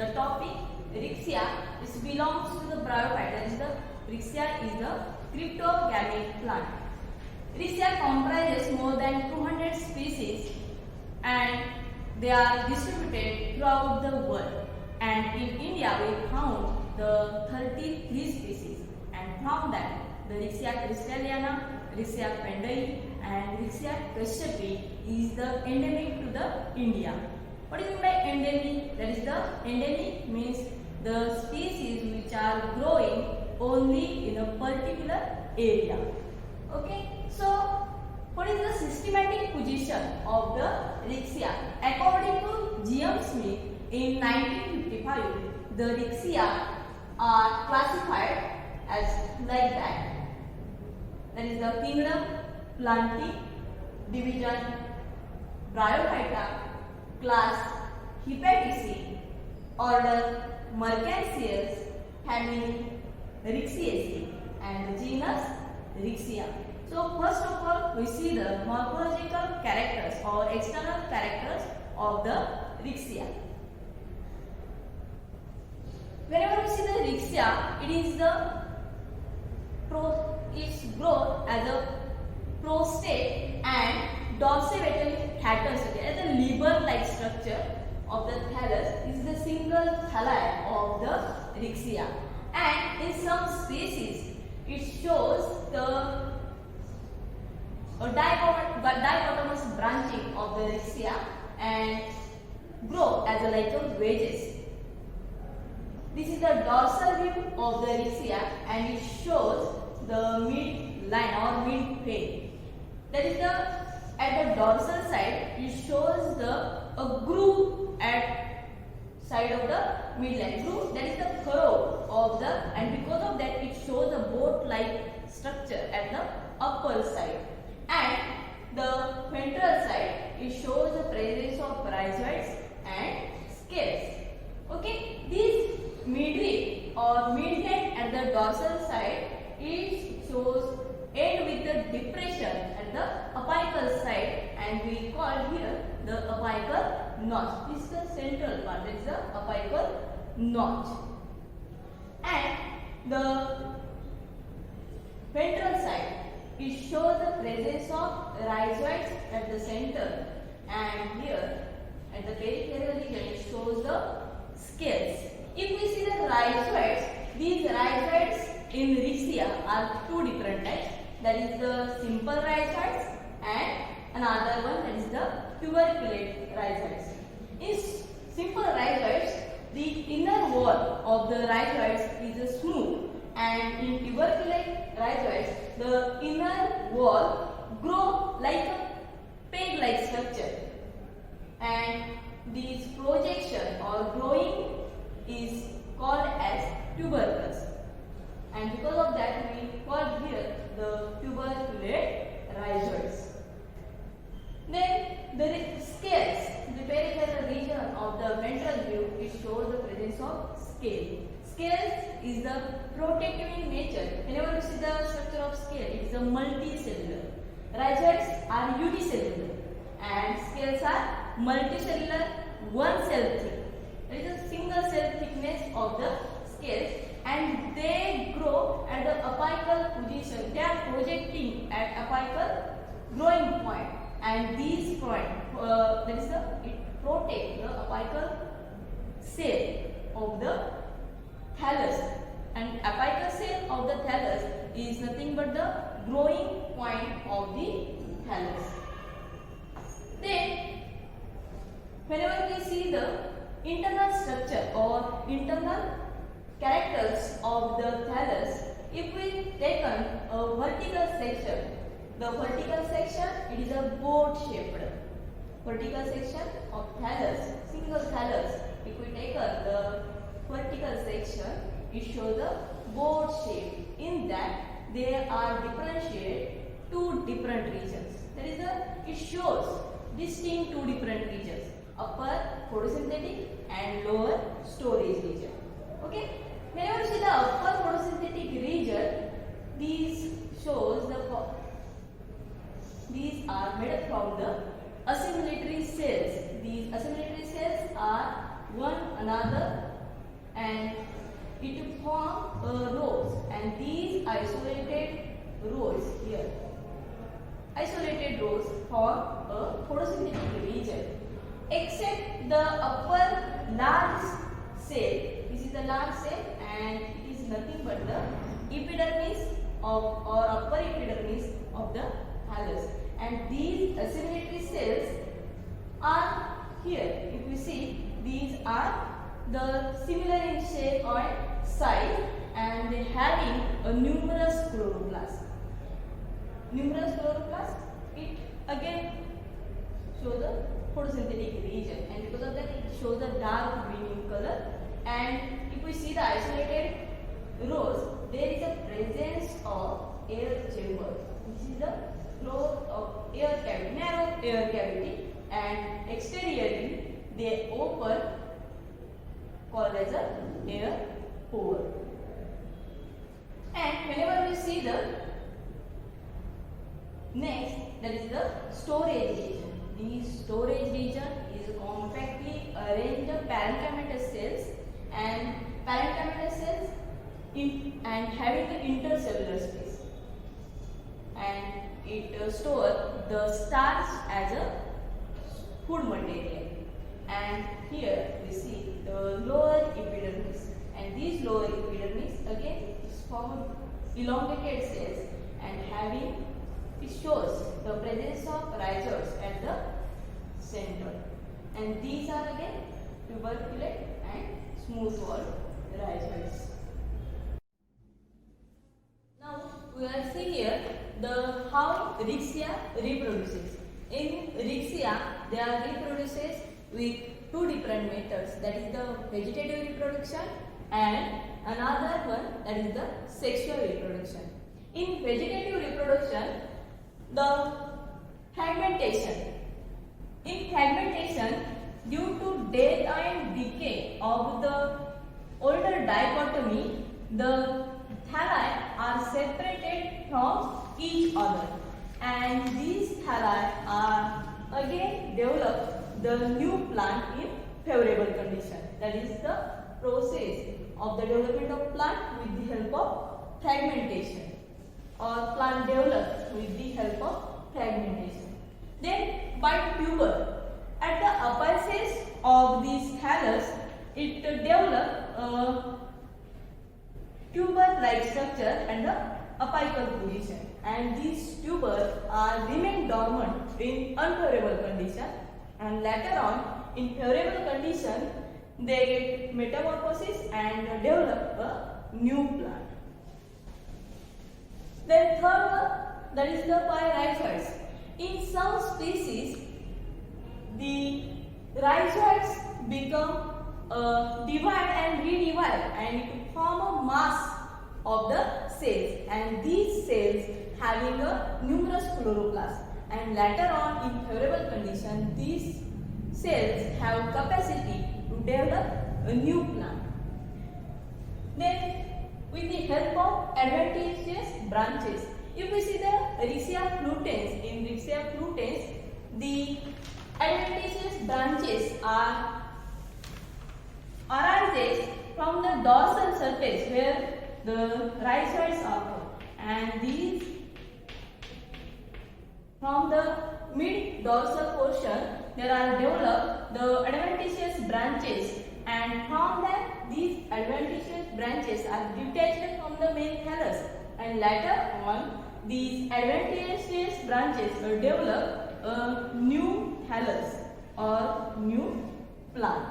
The topic Rixia is belongs to the bryophyte. That is the Rixia is the cryptogamete plant. Rixia comprises more than 200 species and they are distributed throughout the world. And in India we found the 33 species, and from that the Rixia crystalliana, Rixia pendai and Rixia kashyapii is the endemic to the India. What do you mean by endemic? That is the endemic means the species which are growing only in a particular area. Okay, so what is the systematic position of the Rixia? According to G.M. Smith in 1955, the Rixia are classified as like that. That is the kingdom Plantae, division Bryophyta, class Hepaticea, order Mercanceus, having Rixiaceae, and the genus Rixia. So first of all, we see the morphological characters or external characters of the Rixia. Whenever we see the Rixia, it is its growth as a prostate and dorsiventral hatters, as a liver-like structure of the thallus is the single thalli of the Rixia, and in some species it shows the dichotomous branching of the Rixia and grow as a like of wedges. This is the dorsal view of the Rixia and it shows the mid-line or mid-vein. That is at the dorsal side it shows a groove at side of the midline. Groove, that is the furrow of the, and because of that it shows a boat-like structure at the upper side. And the ventral side it shows the presence of rhizoids and scales. Okay, these midrib or midhead at the dorsal side it shows end with the depression at the apical side, and we call here the apical notch. This is the central part, that is the apical notch. And the ventral side it shows the presence of rhizoids at the center, and here at the peripheral region it shows the scales. If we see the rhizoids, these rhizoids in Rixia are two different types. That is the simple rhizoids and another one, that is the tuberculate rhizoids. In simple rhizoids, the inner wall of the rhizoids is smooth, and in tuberculate rhizoids, the inner wall grow like a peg-like structure, and this projection or growing is called as tubercles, and because of that we call here the tuberculate rhizoids. Then the scales, the peripheral region of the ventral view, it shows the presence of scale. Scales is the protective in nature. Whenever you see the structure of scale, it is a multicellular. Rhizoids are unicellular and scales are multicellular, one cell thick. There is a single cell thickness of the scales, and they grow at the apical position. They are projecting at apical growing point, and these point it protects the apical cell of the thallus, and apical cell of the thallus is nothing but the growing point of the thallus. Then whenever we see the internal structure or internal characters of the thallus, if we take a vertical section, the vertical section it is a boat shaped. Vertical section of thallus, single thallus, if we take the vertical section, it shows a boat shape. In that they are differentiated two different regions. That is it shows distinct two different regions, upper photosynthetic and lower storage region. Okay, whenever you see the upper photosynthetic region, these are made up from the assimilatory cells. These assimilatory cells are one another and it forms rows, and these isolated rows here, isolated rows form a photosynthetic region, except the upper large cell. This is the large cell, and it is nothing but the epidermis of or upper epidermis of the thallus, and these assimilatory cells are here. If you see, these are the similar in shape or size, and they having a numerous chloroplasts. Numerous chloroplasts, it again show the photosynthetic region, and because of that it shows the dark green in color. And if we see the isolated rows, there is a presence of air chamber. This is the floor of air cavity, narrow air cavity, and exteriorly they open, called as a air pore. And whenever we see the next, that is the storage region. This storage region is compactly arranged parenchymatous cells and parenchymatous cells and having the intercellular space, and it stores the starch as a food material. And here we see the lower epidermis, and these lower epidermis again is formed elongated cells and having, it shows the presence of rhizoids at the center, and these are again tuberculate and smooth walled rhizoids. Now we will see here the how Rixia reproduces. In Rixia, they are reproduces with two different methods, that is the vegetative reproduction and another one, that is the sexual reproduction. In vegetative reproduction, the fragmentation. In fragmentation, due to death and decay of the older dichotomy, the thalli are separated from each other, and these thalli are again develop the new plant in favorable condition. That is the process of the development of plant with the help of fragmentation, or plant developed with the help of fragmentation. Then by tuber, at the apices of these thallus, it develops a tuber-like structure and the apical position, and these tubers are remain dormant in unfavorable condition, and later on in favorable condition they get metamorphosis and develop a new plant. Then third one, that is the rhizoids. In some species, the rhizoids become divide and redivide, and it form a mass of the cells, and these cells having a numerous chloroplasts, and later on in favorable condition these cells have capacity to develop a new plant. Then with the help of adventitious branches, if we see the Rixia flutens, in Rixia flutens the adventitious branches are arises from the dorsal surface where the rhizoids are found, and these from the mid dorsal portion there are developed the adventitious branches, and from that these adventitious branches are detached from the main thallus, and later on these adventitious branches will develop a new thallus or new plant.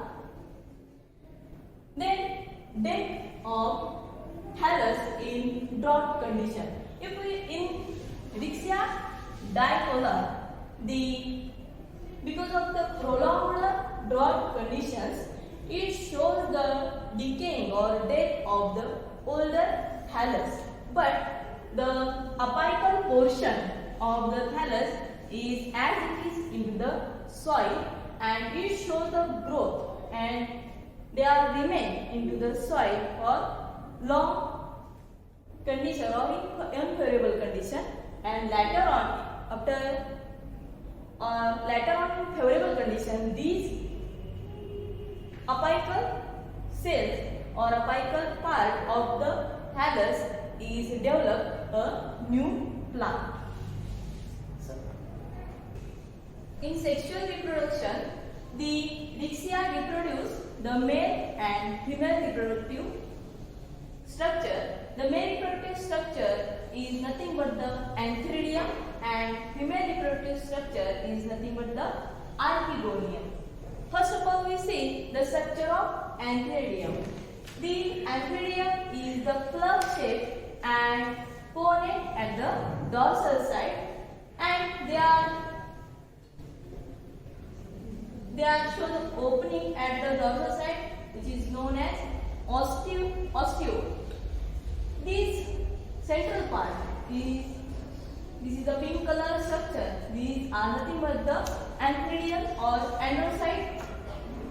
Then death of thallus in drought condition. If we in Rixia dicola, because of the prolonged drought conditions, it shows the decaying or death of the older thallus, but the apical portion of the thallus is as it is into the soil, and it shows the growth, and they are remain into the soil for long condition or in unfavorable condition, and later on later on in favorable condition these apical cells or apical part of the thallus is developed a new plant. So, in sexual reproduction, the Rixia reproduce the male and female reproductive structure. The male reproductive structure is nothing but the antheridium and female reproductive structure is nothing but the archegonium. First of all, we see the structure of antheridium. The antheridium is the club shape and ponate at the dorsal side, and they are shown opening at the dorsal side, which is known as osteo. This central part is the pink color structure. These are nothing but the antheridium or androcyte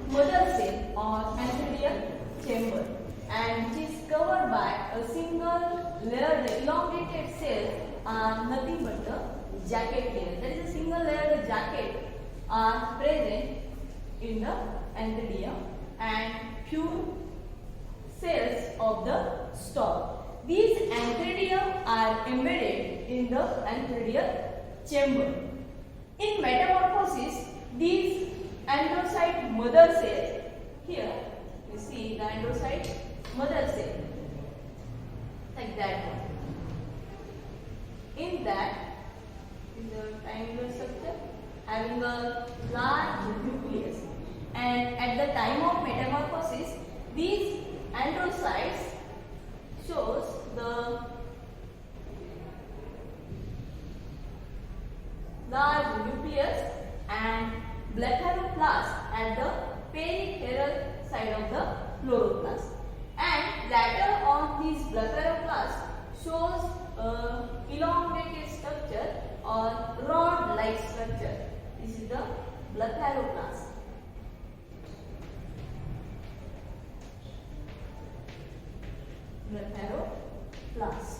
mother cell or antheridial chamber, and which is covered by a single layer. The elongated cells are nothing but the jacket layer. There is a single layer jacket are present in the antheridium and few cells of the stalk. These antheridium are embedded in the antheridial chamber. In metamorphosis, these androcyte mother cells, here you see the androcyte mother cell, like that one. In that is the triangular structure having a large nucleus, and at the time of metamorphosis, these androcytes shows the large nucleus and blepharoplast at the peripheral side of the chloroplast, and later on this blepharoplast shows a elongated structure or rod-like structure. This is the blepharoplast. Blepharoplast.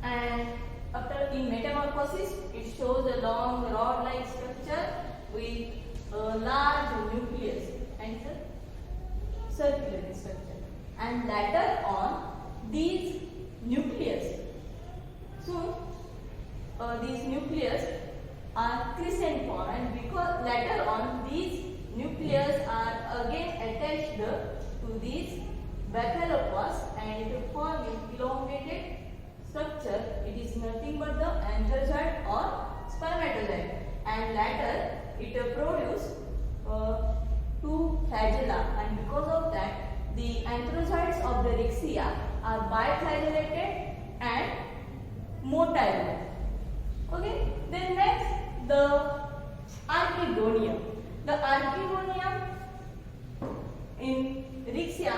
And after in metamorphosis, it shows a long rod-like structure with a large nucleus and a circular structure. And later on, these nucleus, these nucleus are crescent form, and because later on these nucleus are again attached to these blepharoplast and it form elongated structure. It is nothing but the antherzoid or spermatozoid, and later it produce two flagella, and because of that the antherozoids of the Rixia are biflagellated and motile. Okay, then next the archegonium. The archegonium in Rixia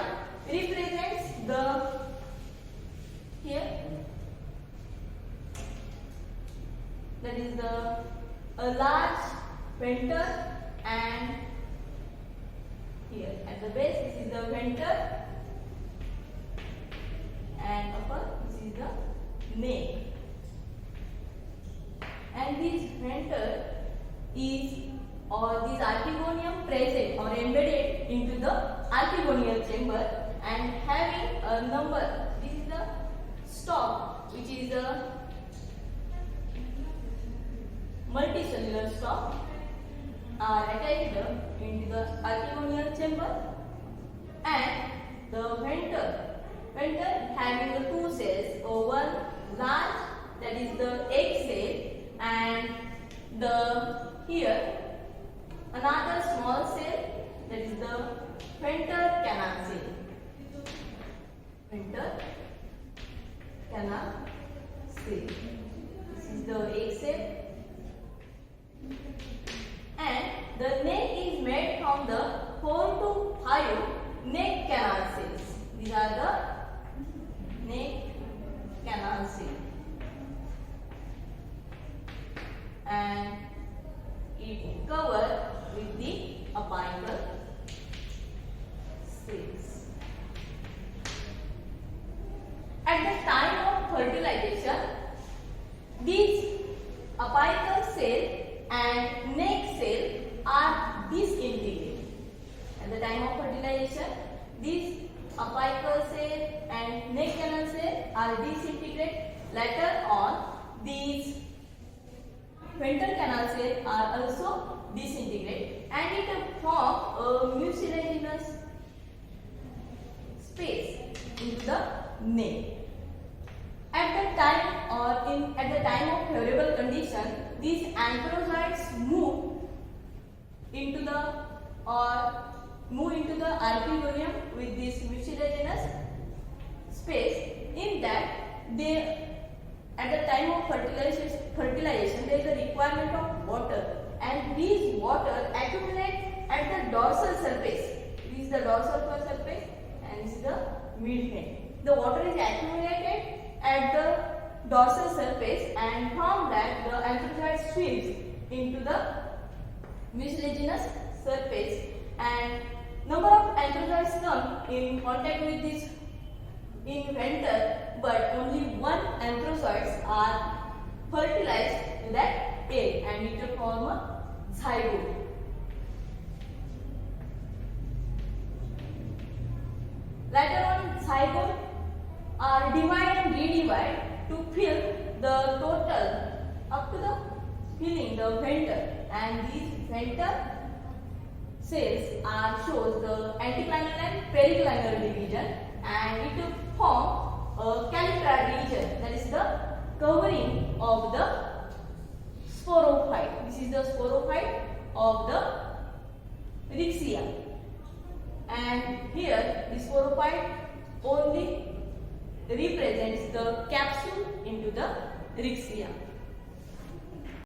represents the here, that is a large venter, and here at the base this is the venter, and upper this is the neck, and this venter is or this archegonium present or embedded into the archegonial chamber and having a number. This is the stalk, which is a multicellular stalk attached into the archegonial chamber, and the venter having the two cells, one large, that is the egg cell, and the here another small cell, that is the venter canal cell. Venter canal cell. This is the egg cell. And the neck is made from the 4 to 5 neck canal cells. These are the neck canal cells. And it covered with the apical cells. At the time of fertilization, these apical cell and neck cell are disintegrated. At the time of fertilization, These apical cell and neck canal cell are disintegrate. Later on, these ventral canal cell are also disintegrate and it form a mucilaginous space into the neck. At the time of favorable condition, these antherozoids move into the archivorium with this mucilaginous space. In that, at the time of fertilization, there is a requirement of water, and these water accumulate at the dorsal surface. This is the dorsal surface, and this is the midhead. The water is accumulated at the dorsal surface, and from that the antherozoid swims into the mucilaginous surface, and number of antherozoids come in contact with this inventor, but only one antherozoids are fertilized in that egg and it will form a zygote. Later on, zygote are divide and redivide to fill the total up to the filling the venter, and these venter cells shows the anticlinal and periclinal division, and it will form a calyptra region, that is the covering of the sporophyte. This is the sporophyte of the Rixia, and here the sporophyte only represents the capsule into the Rixia.